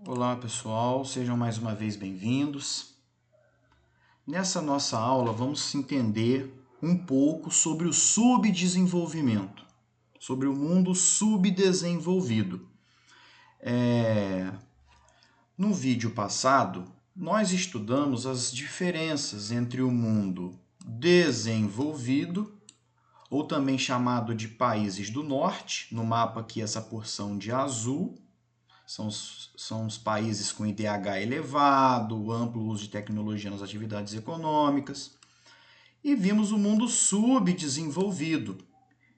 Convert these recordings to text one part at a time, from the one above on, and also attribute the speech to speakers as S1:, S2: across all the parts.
S1: Olá pessoal, sejam mais uma vez bem-vindos. Nessa nossa aula vamos entender um pouco sobre o subdesenvolvimento, sobre o mundo subdesenvolvido. No vídeo passado, nós estudamos as diferenças entre o mundo desenvolvido, ou também chamado de países do norte, no mapa aqui essa porção de azul, são os países com IDH elevado, amplo uso de tecnologia nas atividades econômicas. E vimos o mundo subdesenvolvido,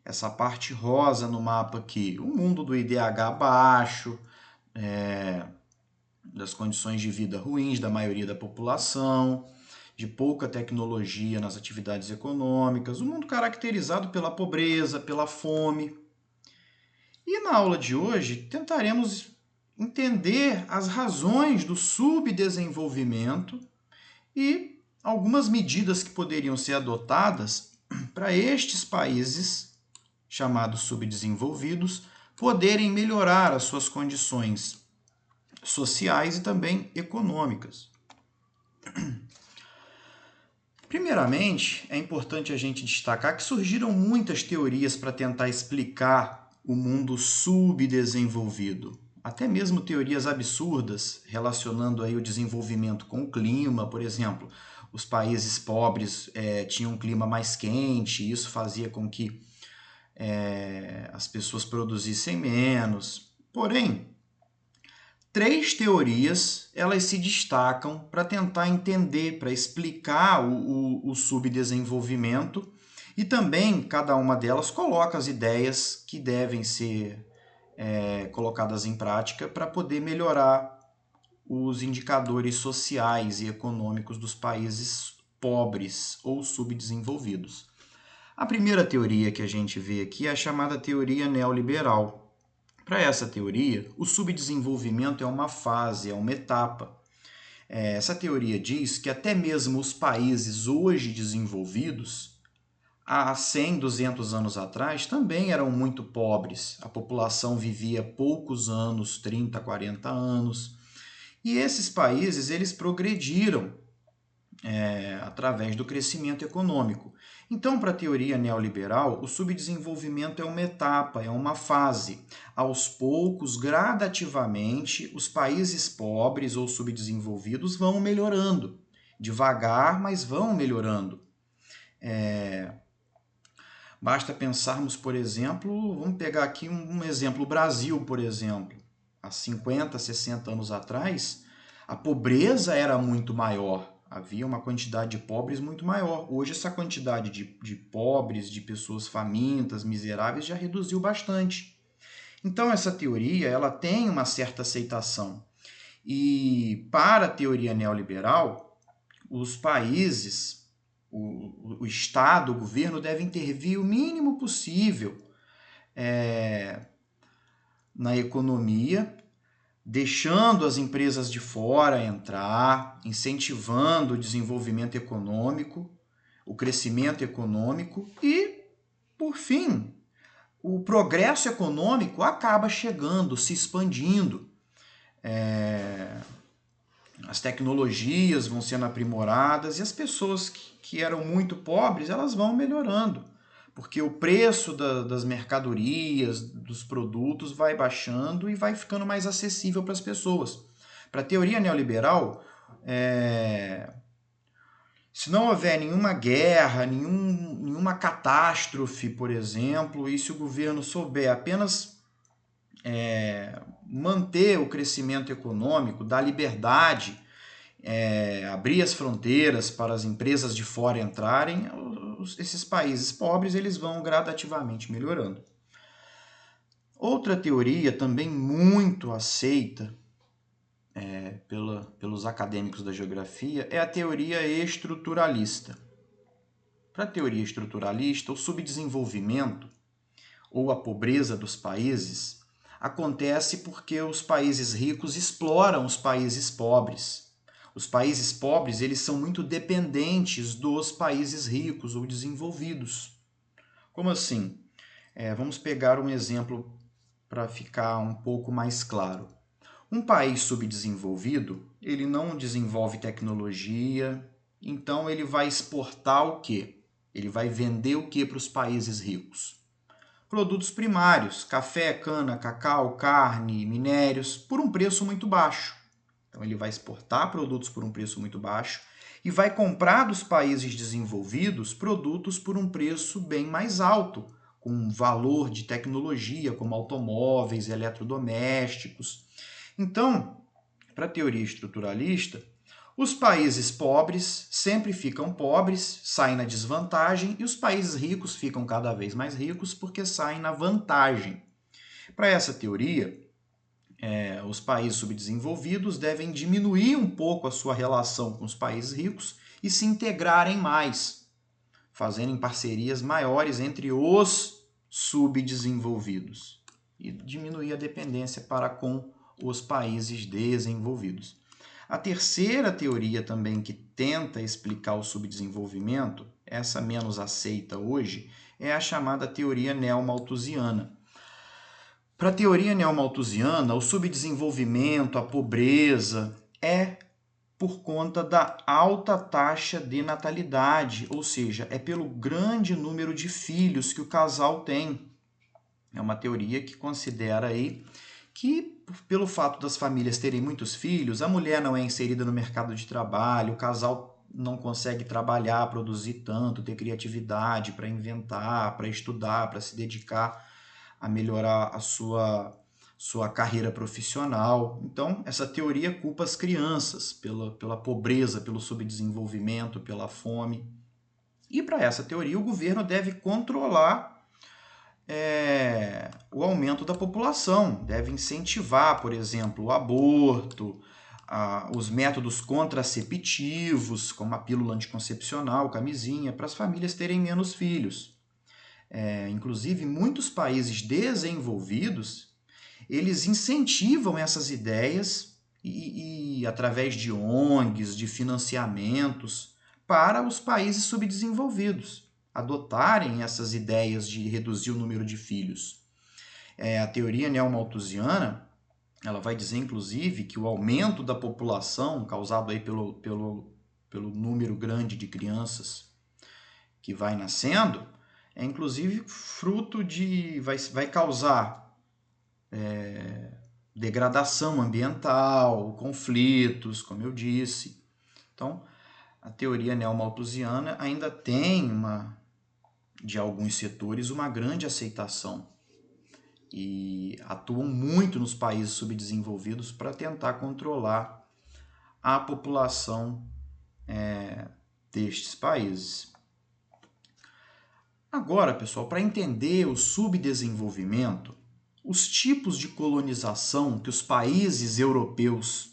S1: essa parte rosa no mapa aqui, o mundo do IDH baixo, das condições de vida ruins da maioria da população, de pouca tecnologia nas atividades econômicas, um mundo caracterizado pela pobreza, pela fome. E na aula de hoje tentaremos entender as razões do subdesenvolvimento e algumas medidas que poderiam ser adotadas para estes países, chamados subdesenvolvidos, poderem melhorar as suas condições sociais e também econômicas. Primeiramente, é importante a gente destacar que surgiram muitas teorias para tentar explicar o mundo subdesenvolvido. Até mesmo teorias absurdas relacionando aí o desenvolvimento com o clima, por exemplo, os países pobres tinham um clima mais quente, e isso fazia com que as pessoas produzissem menos. Porém, três teorias elas se destacam para tentar entender, para explicar o subdesenvolvimento, e também cada uma delas coloca as ideias que devem ser colocadas em prática para poder melhorar os indicadores sociais e econômicos dos países pobres ou subdesenvolvidos. A primeira teoria que a gente vê aqui é a chamada teoria neoliberal. Para essa teoria, o subdesenvolvimento é uma fase, é uma etapa. Essa teoria diz que até mesmo os países hoje desenvolvidos, há 100, 200 anos atrás, também eram muito pobres. A população vivia poucos anos, 30, 40 anos. E esses países, eles progrediram através do crescimento econômico. Então, para a teoria neoliberal, o subdesenvolvimento é uma etapa, é uma fase. Aos poucos, gradativamente, os países pobres ou subdesenvolvidos vão melhorando. Devagar, mas vão melhorando. Basta pensarmos, por exemplo, vamos pegar aqui um exemplo, o Brasil, por exemplo. Há 50, 60 anos atrás, a pobreza era muito maior. Havia uma quantidade de pobres muito maior. Hoje, essa quantidade de pobres, de pessoas famintas, miseráveis, já reduziu bastante. Então, essa teoria ela tem uma certa aceitação. E para a teoria neoliberal, os países, o Estado, o governo deve intervir o mínimo possível na economia, deixando as empresas de fora entrar, incentivando o desenvolvimento econômico, o crescimento econômico e, por fim, o progresso econômico acaba chegando, se expandindo. As tecnologias vão sendo aprimoradas e as pessoas que eram muito pobres, elas vão melhorando, porque o preço das mercadorias, dos produtos vai baixando e vai ficando mais acessível para as pessoas. Para a teoria neoliberal, se não houver nenhuma guerra, nenhuma catástrofe, por exemplo, e se o governo souber apenas manter o crescimento econômico, dar liberdade, abrir as fronteiras para as empresas de fora entrarem, esses países pobres eles vão gradativamente melhorando. Outra teoria também muito aceita pelos acadêmicos da geografia é a teoria estruturalista. Para a teoria estruturalista, o subdesenvolvimento ou a pobreza dos países acontece porque os países ricos exploram os países pobres. Os países pobres eles são muito dependentes dos países ricos ou desenvolvidos. Como assim? Vamos pegar um exemplo para ficar um pouco mais claro. Um país subdesenvolvido, ele não desenvolve tecnologia, então ele vai exportar o quê? Ele vai vender o quê para os países ricos? Produtos primários, café, cana, cacau, carne, minérios, por um preço muito baixo. Então ele vai exportar produtos por um preço muito baixo e vai comprar dos países desenvolvidos produtos por um preço bem mais alto, com valor de tecnologia, como automóveis, eletrodomésticos. Então, para a teoria estruturalista, os países pobres sempre ficam pobres, saem na desvantagem, e os países ricos ficam cada vez mais ricos porque saem na vantagem. Para essa teoria, os países subdesenvolvidos devem diminuir um pouco a sua relação com os países ricos e se integrarem mais, fazendo parcerias maiores entre os subdesenvolvidos e diminuir a dependência para com os países desenvolvidos. A terceira teoria também que tenta explicar o subdesenvolvimento, essa menos aceita hoje, é a chamada teoria neomalthusiana. Para a teoria neomalthusiana, o subdesenvolvimento, a pobreza, é por conta da alta taxa de natalidade, ou seja, é pelo grande número de filhos que o casal tem. É uma teoria que considera aí que, pelo fato das famílias terem muitos filhos, a mulher não é inserida no mercado de trabalho, o casal não consegue trabalhar, produzir tanto, ter criatividade para inventar, para estudar, para se dedicar a melhorar a sua carreira profissional. Então, essa teoria culpa as crianças pela pobreza, pelo subdesenvolvimento, pela fome. E para essa teoria, o governo deve controlar o aumento da população, deve incentivar, por exemplo, o aborto, os métodos contraceptivos, como a pílula anticoncepcional, camisinha, para as famílias terem menos filhos. Inclusive, muitos países desenvolvidos, eles incentivam essas ideias e através de ONGs, de financiamentos, para os países subdesenvolvidos adotarem essas ideias de reduzir o número de filhos. A teoria neomalthusiana, ela vai dizer, inclusive, que o aumento da população, causado aí pelo número grande de crianças que vai nascendo, é inclusive fruto de... vai causar degradação ambiental, conflitos, como eu disse. Então, a teoria neomalthusiana ainda tem de alguns setores uma grande aceitação e atuam muito nos países subdesenvolvidos para tentar controlar a população destes países. Agora, pessoal, para entender o subdesenvolvimento, os tipos de colonização que os países europeus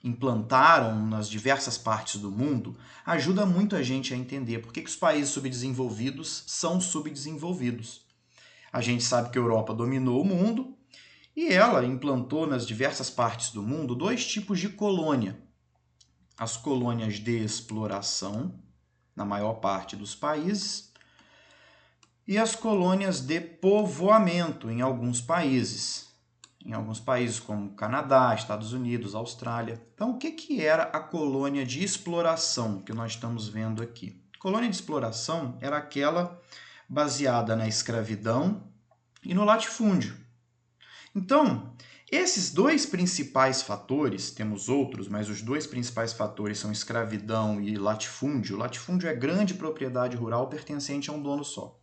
S1: implantaram nas diversas partes do mundo ajuda muito a gente a entender por que os países subdesenvolvidos são subdesenvolvidos. A gente sabe que a Europa dominou o mundo e ela implantou nas diversas partes do mundo dois tipos de colônia. As colônias de exploração, na maior parte dos países, e as colônias de povoamento em alguns países. Em alguns países como Canadá, Estados Unidos, Austrália. Então, o que era a colônia de exploração que nós estamos vendo aqui? A colônia de exploração era aquela baseada na escravidão e no latifúndio. Então, esses dois principais fatores, temos outros, mas os dois principais fatores são escravidão e latifúndio. Latifúndio é grande propriedade rural pertencente a um dono só.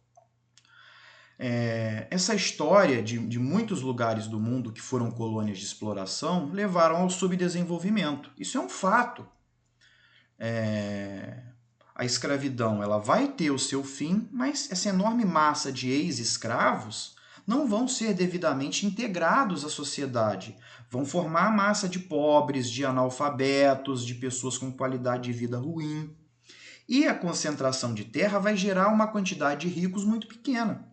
S1: Essa história de muitos lugares do mundo que foram colônias de exploração levaram ao subdesenvolvimento. Isso é um fato. A escravidão ela vai ter o seu fim, mas essa enorme massa de ex-escravos não vão ser devidamente integrados à sociedade. Vão formar a massa de pobres, de analfabetos, de pessoas com qualidade de vida ruim. E a concentração de terra vai gerar uma quantidade de ricos muito pequena.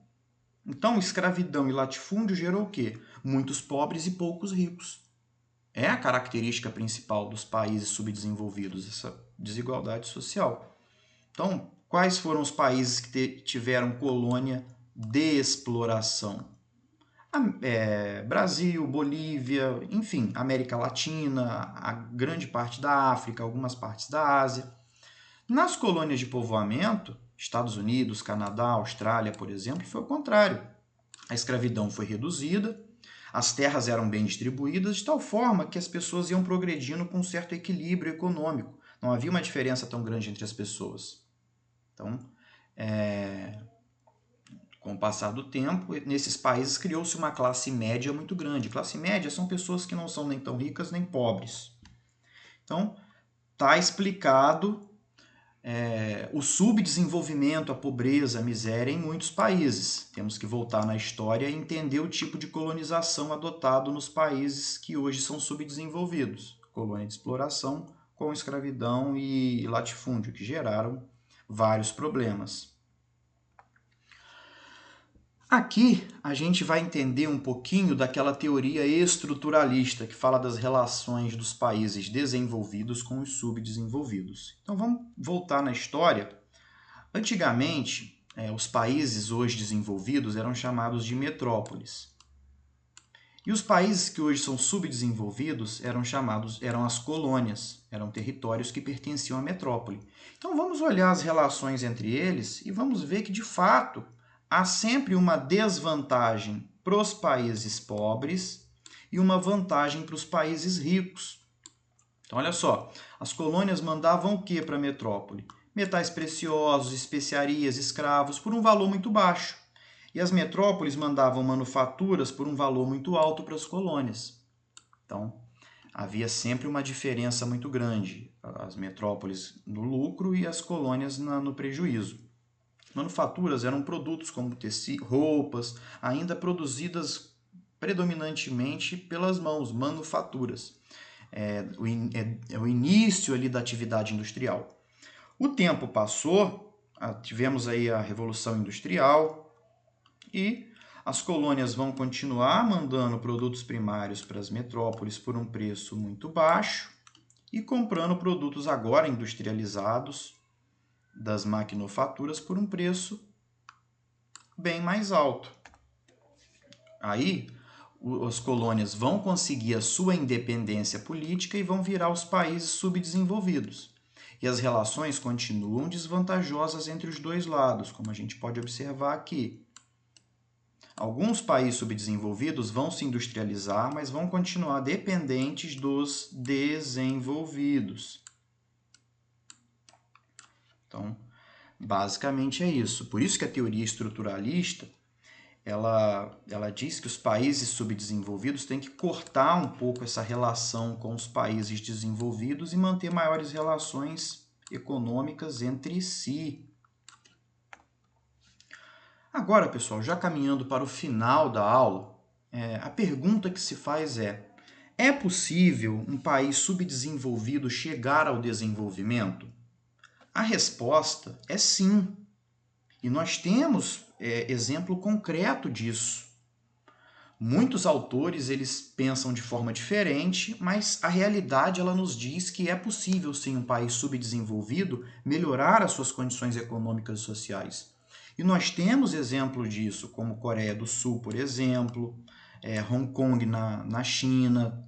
S1: Então, escravidão e latifúndio gerou o quê? Muitos pobres e poucos ricos. É a característica principal dos países subdesenvolvidos, essa desigualdade social. Então, quais foram os países que tiveram colônia de exploração? Brasil, Bolívia, enfim, América Latina, a grande parte da África, algumas partes da Ásia. Nas colônias de povoamento, Estados Unidos, Canadá, Austrália, por exemplo, foi o contrário. A escravidão foi reduzida, as terras eram bem distribuídas, de tal forma que as pessoas iam progredindo com um certo equilíbrio econômico. Não havia uma diferença tão grande entre as pessoas. Então, com o passar do tempo, nesses países criou-se uma classe média muito grande. Classe média são pessoas que não são nem tão ricas nem pobres. Então, está explicado o subdesenvolvimento, a pobreza, a miséria em muitos países. Temos que voltar na história e entender o tipo de colonização adotado nos países que hoje são subdesenvolvidos. Colônia de exploração com escravidão e latifúndio, que geraram vários problemas. Aqui a gente vai entender um pouquinho daquela teoria estruturalista que fala das relações dos países desenvolvidos com os subdesenvolvidos. Então vamos voltar na história. Antigamente, os países hoje desenvolvidos eram chamados de metrópoles. E os países que hoje são subdesenvolvidos eram as colônias, eram territórios que pertenciam à metrópole. Então vamos olhar as relações entre eles e vamos ver que, de fato, há sempre uma desvantagem para os países pobres e uma vantagem para os países ricos. Então, olha só, as colônias mandavam o que para a metrópole? Metais preciosos, especiarias, escravos, por um valor muito baixo. E as metrópoles mandavam manufaturas por um valor muito alto para as colônias. Então, havia sempre uma diferença muito grande. As metrópoles no lucro e as colônias no prejuízo. Manufaturas eram produtos como roupas, ainda produzidas predominantemente pelas mãos, manufaturas. É o início ali da atividade industrial. O tempo passou, tivemos aí a Revolução Industrial e as colônias vão continuar mandando produtos primários para as metrópoles por um preço muito baixo e comprando produtos agora industrializados das maquinofaturas por um preço bem mais alto. Aí, as colônias vão conseguir a sua independência política e vão virar os países subdesenvolvidos. E as relações continuam desvantajosas entre os dois lados, como a gente pode observar aqui. Alguns países subdesenvolvidos vão se industrializar, mas vão continuar dependentes dos desenvolvidos. Então, basicamente é isso. Por isso que a teoria estruturalista, ela diz que os países subdesenvolvidos têm que cortar um pouco essa relação com os países desenvolvidos e manter maiores relações econômicas entre si. Agora, pessoal, já caminhando para o final da aula, a pergunta que se faz é possível um país subdesenvolvido chegar ao desenvolvimento? A resposta é sim. E nós temos exemplo concreto disso. Muitos autores eles pensam de forma diferente, mas a realidade ela nos diz que é possível sim um país subdesenvolvido melhorar as suas condições econômicas e sociais. E nós temos exemplo disso, como Coreia do Sul, por exemplo, Hong Kong na China,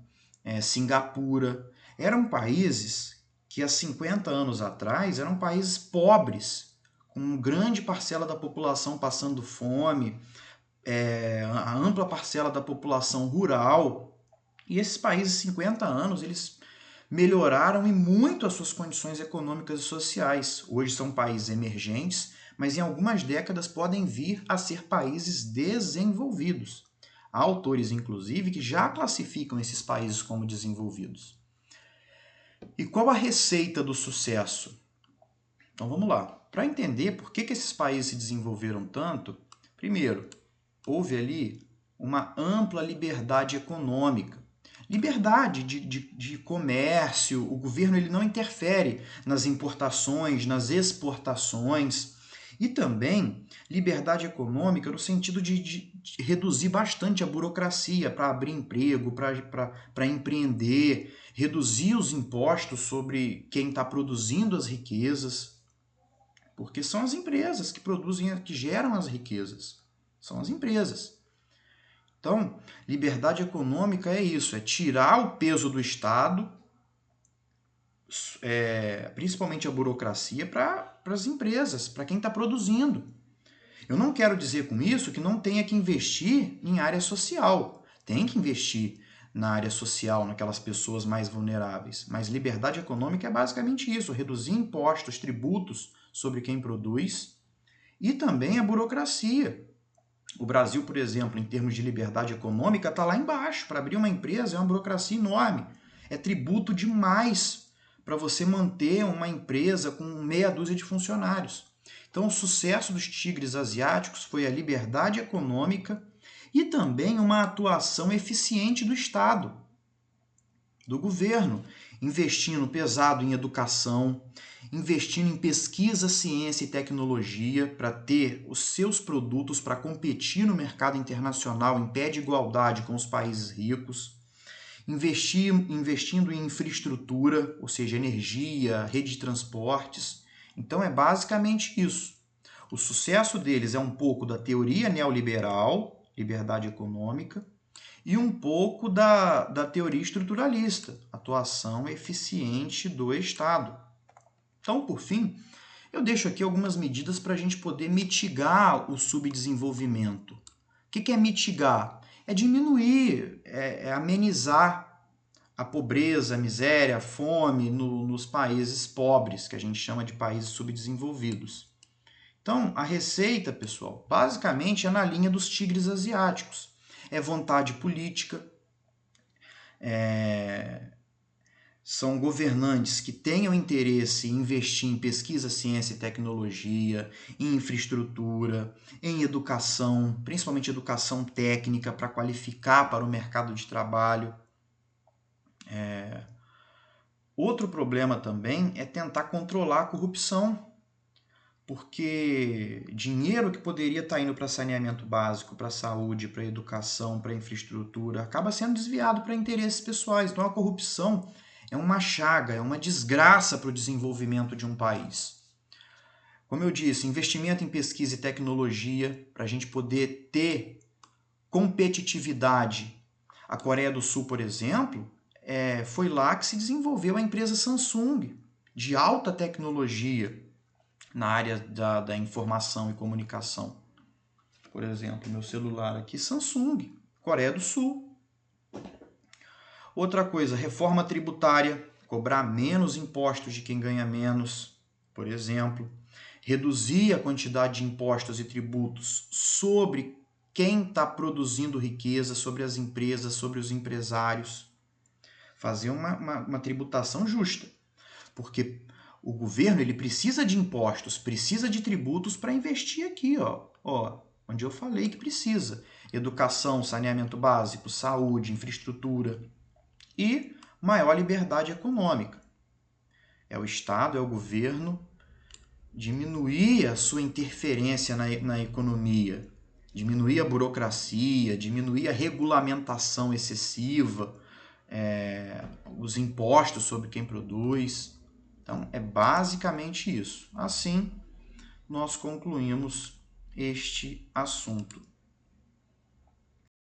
S1: Singapura. Eram países que há 50 anos atrás eram países pobres, com grande parcela da população passando fome, a ampla parcela da população rural. E esses países, 50 anos, eles melhoraram e muito as suas condições econômicas e sociais. Hoje são países emergentes, mas em algumas décadas podem vir a ser países desenvolvidos. Há autores, inclusive, que já classificam esses países como desenvolvidos. E qual a receita do sucesso? Então vamos lá. Para entender por que esses países se desenvolveram tanto, primeiro, houve ali uma ampla liberdade econômica. Liberdade de comércio, o governo ele não interfere nas importações, nas exportações. E também liberdade econômica no sentido de reduzir bastante a burocracia para abrir emprego, para empreender, reduzir os impostos sobre quem está produzindo as riquezas, porque são as empresas que produzem, que geram as riquezas. São as empresas. Então, liberdade econômica é isso, é tirar o peso do Estado, principalmente a burocracia, para as empresas, para quem está produzindo. Eu não quero dizer com isso que não tenha que investir em área social. Tem que investir na área social, naquelas pessoas mais vulneráveis. Mas liberdade econômica é basicamente isso, reduzir impostos, tributos sobre quem produz e também a burocracia. O Brasil, por exemplo, em termos de liberdade econômica, está lá embaixo. Para abrir uma empresa é uma burocracia enorme. É tributo demais para você manter uma empresa com meia dúzia de funcionários. Então, o sucesso dos tigres asiáticos foi a liberdade econômica e também uma atuação eficiente do Estado, do governo, investindo pesado em educação, investindo em pesquisa, ciência e tecnologia para ter os seus produtos para competir no mercado internacional em pé de igualdade com os países ricos, investindo em infraestrutura, ou seja, energia, rede de transportes. Então é basicamente isso. O sucesso deles é um pouco da teoria neoliberal, liberdade econômica, e um pouco da teoria estruturalista, atuação eficiente do Estado. Então, por fim, eu deixo aqui algumas medidas para a gente poder mitigar o subdesenvolvimento. O que é mitigar? É diminuir, é amenizar a pobreza, a miséria, a fome nos países pobres, que a gente chama de países subdesenvolvidos. Então, a receita, pessoal, basicamente é na linha dos tigres asiáticos. É vontade política, são governantes que tenham interesse em investir em pesquisa, ciência e tecnologia, em infraestrutura, em educação, principalmente educação técnica para qualificar para o mercado de trabalho. Outro problema também é tentar controlar a corrupção, porque dinheiro que poderia estar indo para saneamento básico, para saúde, para educação, para infraestrutura, acaba sendo desviado para interesses pessoais. Então a corrupção é uma chaga, é uma desgraça para o desenvolvimento de um país. Como eu disse, investimento em pesquisa e tecnologia para a gente poder ter competitividade. A Coreia do Sul, por exemplo, foi lá que se desenvolveu a empresa Samsung, de alta tecnologia na área da informação e comunicação. Por exemplo, meu celular aqui, Samsung, Coreia do Sul. Outra coisa, reforma tributária, cobrar menos impostos de quem ganha menos, por exemplo. Reduzir a quantidade de impostos e tributos sobre quem está produzindo riqueza, sobre as empresas, sobre os empresários. Fazer uma tributação justa, porque o governo ele precisa de impostos, precisa de tributos para investir aqui, onde eu falei que precisa. Educação, saneamento básico, saúde, infraestrutura e maior liberdade econômica. É o Estado, é o governo diminuir a sua interferência na economia, diminuir a burocracia, diminuir a regulamentação excessiva, os impostos sobre quem produz. Então, é basicamente isso. Assim, nós concluímos este assunto.